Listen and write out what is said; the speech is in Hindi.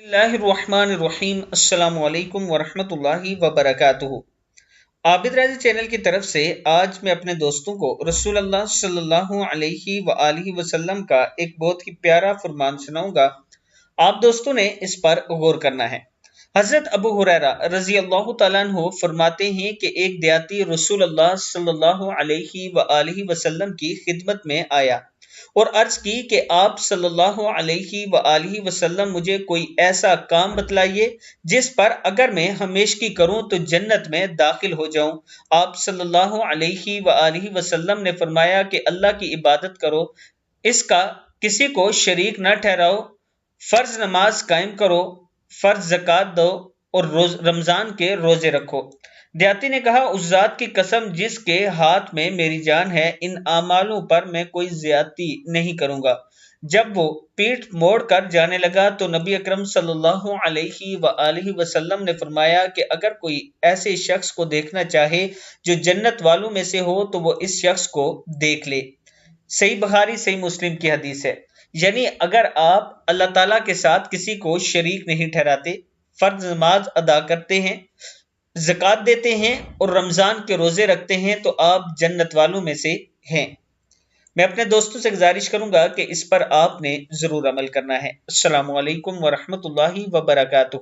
बिस्मिल्लाहिर्रहमानिर्रहीम। अस्सलामु अलैकुम वरहमतुल्लाहि वबरकातुहू। आबिद राजी चैनल की तरफ से आज मैं अपने दोस्तों को रसूल अल्लाह सल्लल्लाहु अलैहि वआलिहि वसल्लम का एक बहुत ही प्यारा फरमान सुनाऊंगा। आप दोस्तों ने इस पर गौर करना है। हजरत अबू हुरैरा रजी अल्लाह तआला अन्हु फरमाते हैं कि एक देहाती रसूल अल्लाह सल्लल्लाहु अलैहि वआलिहि वसल्लम की खिदमत में आया और अर्ज की कि आप सल्लल्लाहु अलैहि वआलिहि वसल्लम मुझे कोई ऐसा काम बतलाइए जिस पर अगर मैं हमेशगी करूं तो जन्नत में दाखिल हो जाऊं। आप सल्लल्लाहु अलैहि वआलिहि वसल्लम ने फरमाया कि अल्लाह की इबादत करो, इसका किसी को शरीक न ठहराओ, फर्ज नमाज कायम करो, फर्ज ज़कात दो और रमजान के रोजे रखो। देहाती ने कहा, उस जात की कसम जिसके हाथ में मेरी जान है, इन आमालों पर मैं कोई ज्यादती नहीं करूंगा। जब वो पीठ मोड़ कर जाने लगा तो नबी अकरम सल्लल्लाहु अलैहि वआलिहि वसल्लम ने फरमाया कि अगर कोई ऐसे शख्स को देखना चाहे जो जन्नत वालों में से हो तो वो इस शख्स को देख ले। सही बुखारी सही मुस्लिम की हदीस है। यानी अगर आप अल्लाह ताला के साथ किसी को शरीक नहीं ठहराते, फर्ज नमाज अदा करते हैं, ज़कात देते हैं और रमजान के रोजे रखते हैं तो आप जन्नत वालों में से हैं। मैं अपने दोस्तों से गुजारिश करूंगा कि इस पर आपने जरूर अमल करना है। अस्सलामु अलैकुम वरहमतुल्लाहि वबरकातुहू।